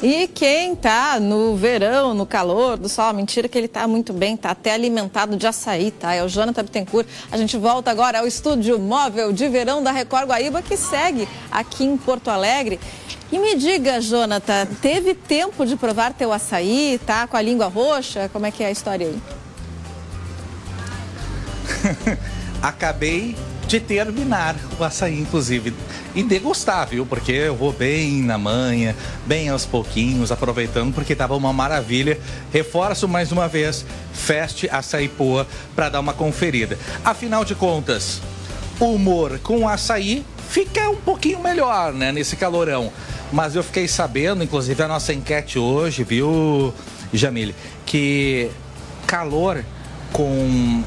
E quem tá no verão, no calor do sol, mentira que ele tá muito bem, tá até alimentado de açaí, tá? É o Jonathan Bittencourt. A gente volta agora ao estúdio móvel de verão da Record Guaíba, que segue aqui em Porto Alegre. E me diga, Jonathan, teve tempo de provar teu açaí, tá? Com a língua roxa? Como é que é a história aí? Acabei de terminar o açaí, inclusive, e degustar, viu? Porque eu vou bem na manhã, bem aos pouquinhos, aproveitando, porque tava uma maravilha. Reforço mais uma vez, Fast Açaí Poa, para dar uma conferida. Afinal de contas, o humor com açaí fica um pouquinho melhor, né, nesse calorão. Mas eu fiquei sabendo, inclusive a nossa enquete hoje, viu, Jamile, que calor com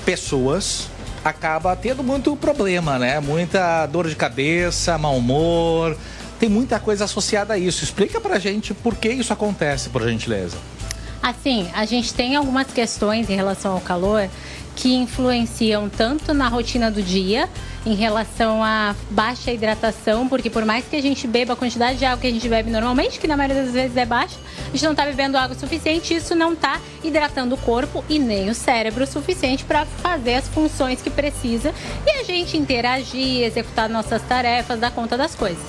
pessoas acaba tendo muito problema, né? Muita dor de cabeça, mau humor, tem muita coisa associada a isso. Explica pra gente por que isso acontece, por gentileza. Assim, a gente tem algumas questões em relação ao calor que influenciam tanto na rotina do dia, em relação à baixa hidratação, porque por mais que a gente beba a quantidade de água que a gente bebe normalmente, que na maioria das vezes é baixa, a gente não está bebendo água suficiente, isso não está hidratando o corpo e nem o cérebro o suficiente para fazer as funções que precisa e a gente interagir, executar nossas tarefas, dar conta das coisas.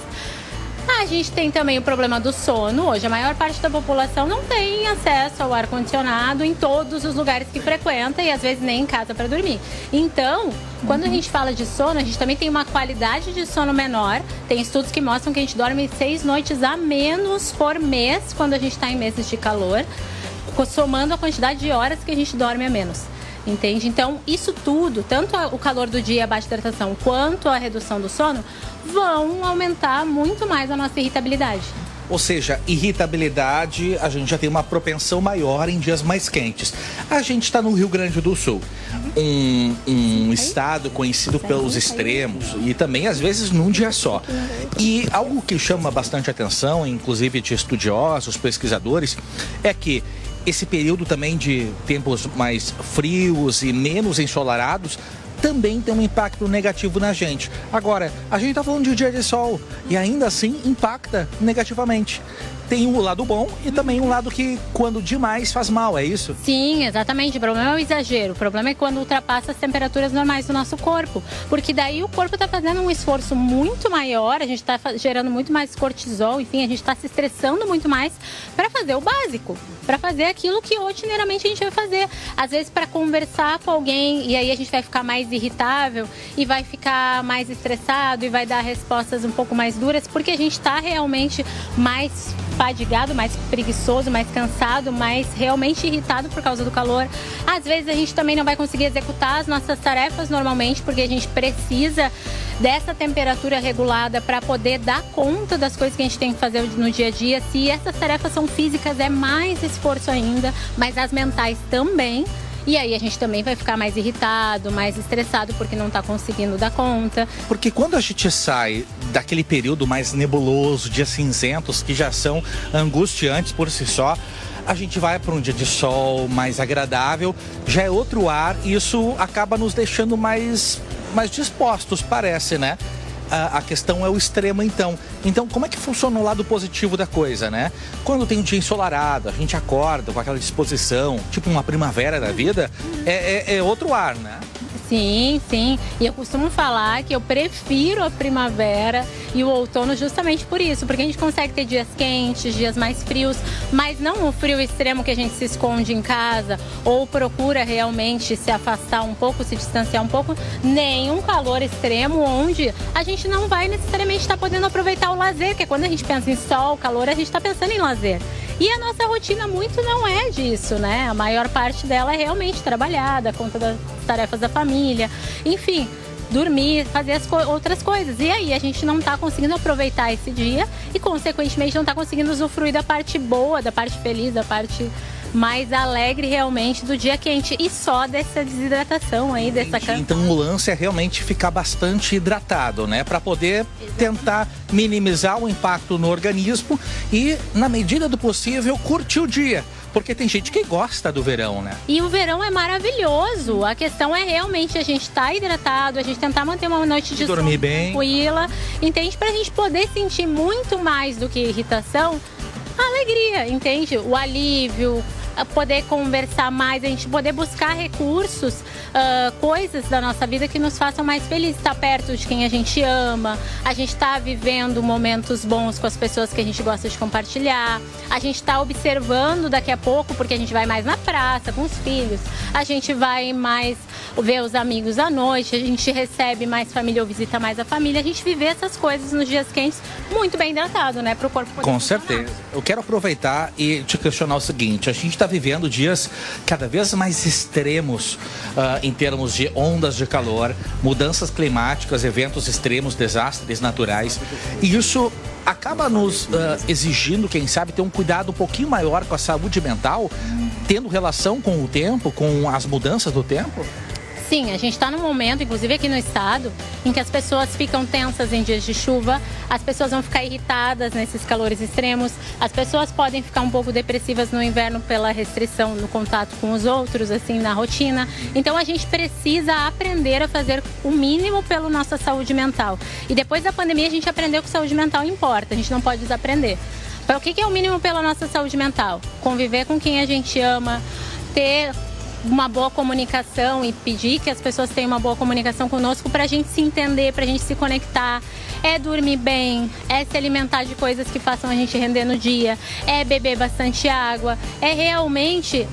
A gente tem também o problema do sono. Hoje a maior parte da população não tem acesso ao ar-condicionado em todos os lugares que frequenta e às vezes nem em casa para dormir. Então, quando a gente fala de sono, a gente também tem uma qualidade de sono menor. Tem estudos que mostram que a gente dorme 6 noites a menos por mês quando a gente está em meses de calor, somando a quantidade de horas que a gente dorme a menos. Entende? Então, isso tudo, tanto o calor do dia, a baixa hidratação, quanto a redução do sono, vão aumentar muito mais a nossa irritabilidade. Ou seja, irritabilidade, a gente já tem uma propensão maior em dias mais quentes. A gente está no Rio Grande do Sul, um estado conhecido pelos extremos e também às vezes num dia só. E algo que chama bastante atenção, inclusive de estudiosos, pesquisadores, é que esse período também de tempos mais frios e menos ensolarados também tem um impacto negativo na gente. Agora, a gente está falando de dia de sol e ainda assim impacta negativamente. Tem um lado bom e também um lado que, quando demais, faz mal, é isso? Sim, exatamente. O problema é o exagero. O problema é quando ultrapassa as temperaturas normais do nosso corpo. Porque daí o corpo está fazendo um esforço muito maior, a gente está gerando muito mais cortisol, enfim, a gente está se estressando muito mais para fazer o básico, para fazer aquilo que rotineiramente a gente vai fazer. Às vezes para conversar com alguém e aí a gente vai ficar mais irritável e vai ficar mais estressado e vai dar respostas um pouco mais duras, porque a gente está realmente mais fadigado, mais preguiçoso, mais cansado, mais realmente irritado por causa do calor. Às vezes a gente também não vai conseguir executar as nossas tarefas normalmente, porque a gente precisa dessa temperatura regulada para poder dar conta das coisas que a gente tem que fazer no dia a dia. Se essas tarefas são físicas, é mais esforço ainda, mas as mentais também. E aí a gente também vai ficar mais irritado, mais estressado porque não está conseguindo dar conta. Porque quando a gente sai daquele período mais nebuloso, dias cinzentos, que já são angustiantes por si só, a gente vai para um dia de sol mais agradável, já é outro ar e isso acaba nos deixando mais dispostos, parece, né? A questão é o extremo, então. Então, como é que funciona o lado positivo da coisa, né? Quando tem um dia ensolarado, a gente acorda com aquela disposição, tipo uma primavera da vida, é outro ar, né? Sim, sim. E eu costumo falar que eu prefiro a primavera e o outono justamente por isso. Porque a gente consegue ter dias quentes, dias mais frios, mas não o frio extremo que a gente se esconde em casa ou procura realmente se afastar um pouco, se distanciar um pouco, nem um calor extremo onde a gente não vai necessariamente estar podendo aproveitar o lazer, que é quando a gente pensa em sol, calor, a gente está pensando em lazer. E a nossa rotina muito não é disso, né? A maior parte dela é realmente trabalhar, dar conta das tarefas da família, enfim, dormir, fazer as outras coisas. E aí a gente não está conseguindo aproveitar esse dia e, consequentemente, não está conseguindo usufruir da parte boa, da parte feliz, da parte mais alegre realmente do dia quente e só dessa desidratação aí, dessa cansaço. Então o lance é realmente ficar bastante hidratado, né? Para poder tentar minimizar o impacto no organismo e, na medida do possível, curtir o dia. Porque tem gente que gosta do verão, né? E o verão é maravilhoso. A questão é realmente a gente estar hidratado, a gente tentar manter uma noite de dormir sono bem, tranquila, entende? Pra gente poder sentir muito mais do que irritação a alegria, entende? O alívio, poder conversar mais, a gente poder buscar recursos, coisas da nossa vida que nos façam mais felizes, estar perto de quem a gente ama, a gente está vivendo momentos bons com as pessoas que a gente gosta de compartilhar, a gente está observando daqui a pouco, porque a gente vai mais na praça com os filhos, a gente vai mais ver os amigos à noite, a gente recebe mais família ou visita mais a família, a gente viver essas coisas nos dias quentes muito bem hidratado, né, para o corpo poder Com funcionar. certeza. Eu quero aproveitar e te questionar o seguinte, a gente está vivendo dias cada vez mais extremos em termos de ondas de calor, mudanças climáticas, eventos extremos, desastres naturais, e isso acaba nos exigindo, quem sabe, ter um cuidado um pouquinho maior com a saúde mental, tendo relação com o tempo, com as mudanças do tempo? Sim, a gente está num momento, inclusive aqui no estado, em que as pessoas ficam tensas em dias de chuva, as pessoas vão ficar irritadas nesses calores extremos, as pessoas podem ficar um pouco depressivas no inverno pela restrição no contato com os outros, assim, na rotina. Então a gente precisa aprender a fazer o mínimo pela nossa saúde mental. E depois da pandemia a gente aprendeu que saúde mental importa, a gente não pode desaprender. Então, o que é o mínimo pela nossa saúde mental? Conviver com quem a gente ama, ter uma boa comunicação e pedir que as pessoas tenham uma boa comunicação conosco para a gente se entender, para a gente se conectar. É dormir bem, é se alimentar de coisas que façam a gente render no dia, é beber bastante água, é realmente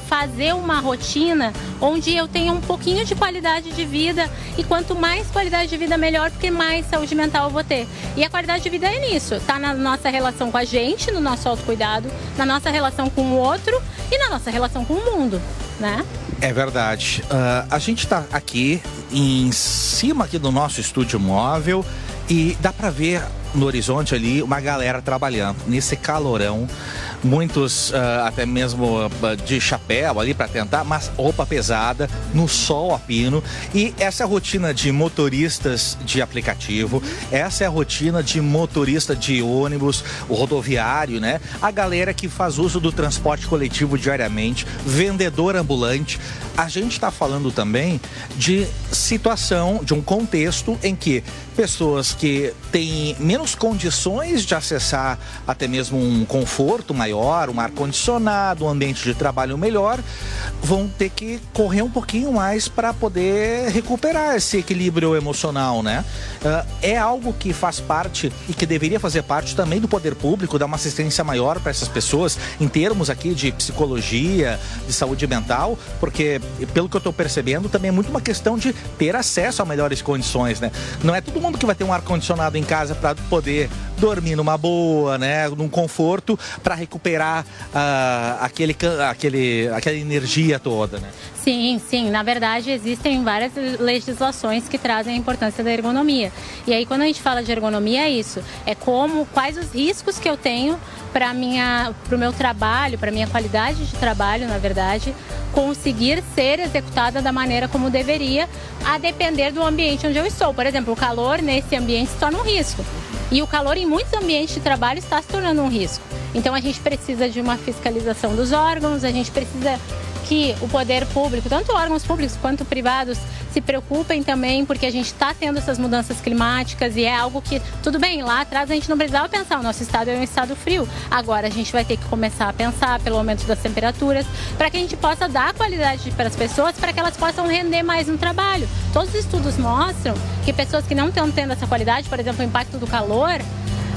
fazer uma rotina onde eu tenha um pouquinho de qualidade de vida, e quanto mais qualidade de vida melhor, porque mais saúde mental eu vou ter. E a qualidade de vida é nisso, tá na nossa relação com a gente, no nosso autocuidado, na nossa relação com o outro e na nossa relação com o mundo, né? É verdade. A gente está aqui em cima aqui do nosso estúdio móvel e dá para ver no horizonte ali uma galera trabalhando nesse calorão, muitos até mesmo de chapéu ali para tentar, mas roupa pesada, no sol a pino. E essa é a rotina de motoristas de aplicativo, essa é a rotina de motorista de ônibus, o rodoviário, né? A galera que faz uso do transporte coletivo diariamente, vendedor ambulante. A gente está falando também de situação, de um contexto em que pessoas que têm menos condições de acessar até mesmo um conforto maior, um ar-condicionado, um ambiente de trabalho melhor, vão ter que correr um pouquinho mais para poder recuperar esse equilíbrio emocional, né? É algo que faz parte e que deveria fazer parte também do poder público, dar uma assistência maior para essas pessoas, em termos aqui de psicologia, de saúde mental, porque, pelo que eu estou percebendo, também é muito uma questão de ter acesso a melhores condições, né? Não é todo mundo que vai ter um ar-condicionado em casa para poder dormir numa boa, né? Num conforto, para recuperar aquela energia toda, né? Sim, sim. Na verdade, existem várias legislações que trazem a importância da ergonomia. E aí, quando a gente fala de ergonomia, é isso. É quais os riscos que eu tenho para o meu trabalho, para a minha qualidade de trabalho, na verdade, conseguir ser executada da maneira como deveria, a depender do ambiente onde eu estou. Por exemplo, o calor nesse ambiente se torna um risco. E o calor em muitos ambientes de trabalho está se tornando um risco. Então, a gente precisa de uma fiscalização dos órgãos, a gente precisa que o poder público, tanto órgãos públicos quanto privados, se preocupem também, porque a gente está tendo essas mudanças climáticas e é algo que, tudo bem, lá atrás a gente não precisava pensar, o nosso estado é um estado frio. Agora a gente vai ter que começar a pensar pelo aumento das temperaturas, para que a gente possa dar qualidade para as pessoas, para que elas possam render mais no trabalho. Todos os estudos mostram que pessoas que não estão tendo essa qualidade, por exemplo, o impacto do calor,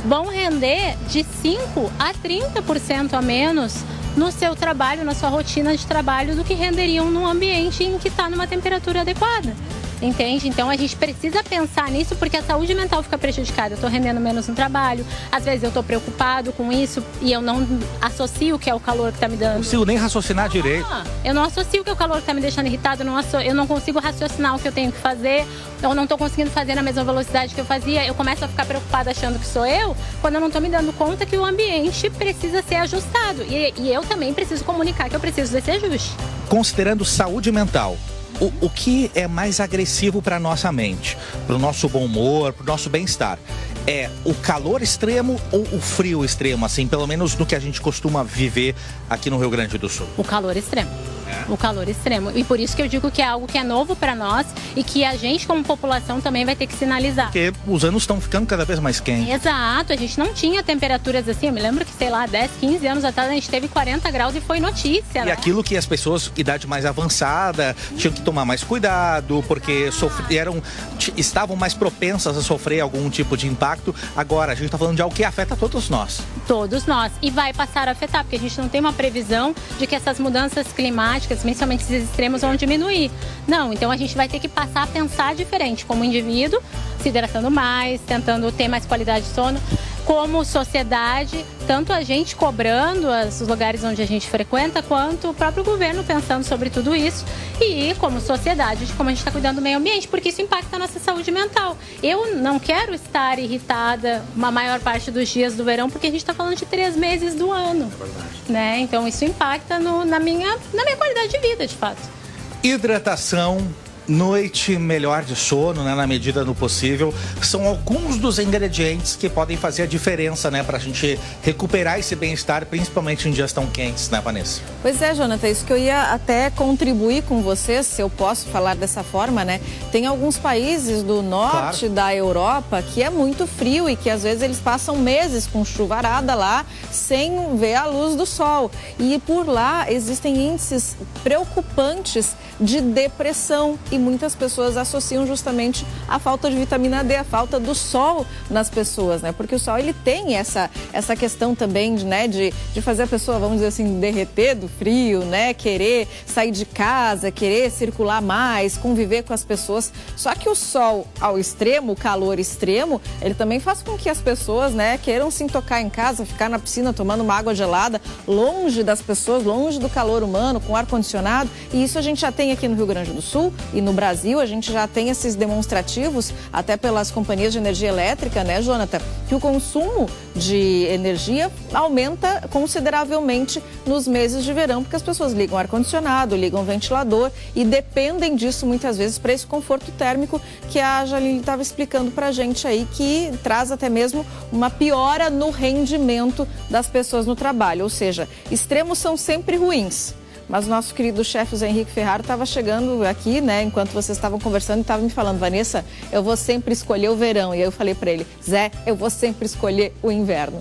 vão render de 5% a 30% a menos no seu trabalho, na sua rotina de trabalho, do que renderiam num ambiente em que está numa temperatura adequada. Entende? Então a gente precisa pensar nisso, porque a saúde mental fica prejudicada. Eu estou rendendo menos no trabalho, às vezes eu estou preocupado com isso e eu não associo que é o calor que está me dando. Não consigo nem raciocinar direito. Eu não associo que é o calor que está me deixando irritado, eu não consigo raciocinar o que eu tenho que fazer, eu não estou conseguindo fazer na mesma velocidade que eu fazia, eu começo a ficar preocupada achando que sou eu, quando eu não estou me dando conta que o ambiente precisa ser ajustado. E eu também preciso comunicar que eu preciso desse ajuste. Considerando saúde mental, o que é mais agressivo para a nossa mente, para o nosso bom humor, para o nosso bem-estar? é o calor extremo ou o frio extremo, assim, pelo menos no que a gente costuma viver aqui no Rio Grande do Sul? O calor extremo. O calor extremo. E por isso que eu digo que é algo que é novo para nós e que a gente, como população, também vai ter que sinalizar. Porque os anos estão ficando cada vez mais quentes. Exato, a gente não tinha temperaturas assim. Eu me lembro que, sei lá, 10, 15 anos atrás a gente teve 40 graus e foi notícia. E aquilo que as pessoas, idade mais avançada, tinham que tomar mais cuidado, porque estavam mais propensas a sofrer algum tipo de impacto. Agora, a gente está falando de algo que afeta todos nós. Todos nós. E vai passar a afetar, porque a gente não tem uma previsão de que essas mudanças climáticas, principalmente esses extremos, vão diminuir. Não, então a gente vai ter que passar a pensar diferente como indivíduo, se hidratando mais, tentando ter mais qualidade de sono. Como sociedade, tanto a gente cobrando os lugares onde a gente frequenta, quanto o próprio governo pensando sobre tudo isso. E como sociedade, de como a gente está cuidando do meio ambiente, porque isso impacta a nossa saúde mental. Eu não quero estar irritada uma maior parte dos dias do verão, porque a gente está falando de 3 meses do ano. É verdade. Né? Então isso impacta na minha qualidade de vida, de fato. Hidratação, noite melhor de sono, né, na medida do possível, são alguns dos ingredientes que podem fazer a diferença, né, pra gente recuperar esse bem-estar, principalmente em dias tão quentes, né, Vanessa? Pois é, Jonathan, isso que eu ia até contribuir com vocês, se eu posso falar dessa forma, né? Tem alguns países do norte da Europa que é muito frio e que às vezes eles passam meses com chuvarada lá, sem ver a luz do sol. E por lá existem índices preocupantes de depressão e muitas pessoas associam justamente a falta de vitamina D, a falta do sol nas pessoas, né? Porque o sol, ele tem essa questão também de fazer a pessoa, vamos dizer assim, derreter do frio, né? Querer sair de casa, querer circular mais, conviver com as pessoas. Só que o sol ao extremo, o calor extremo, ele também faz com que as pessoas, né, queiram se intocar em casa, ficar na piscina tomando uma água gelada, longe das pessoas, longe do calor humano, com ar-condicionado. E isso a gente já tem aqui no Rio Grande do Sul e no Brasil, a gente já tem esses demonstrativos, até pelas companhias de energia elétrica, né, Jonathan, que o consumo de energia aumenta consideravelmente nos meses de verão, porque as pessoas ligam ar-condicionado, ligam ventilador e dependem disso muitas vezes para esse conforto térmico que a Jaline estava explicando para a gente aí, que traz até mesmo uma piora no rendimento das pessoas no trabalho, ou seja, extremos são sempre ruins. Mas o nosso querido chefe, Zé Henrique Ferraro, estava chegando aqui, né, enquanto vocês estavam conversando e estava me falando, Vanessa, eu vou sempre escolher o verão. E aí eu falei para ele, Zé, eu vou sempre escolher o inverno.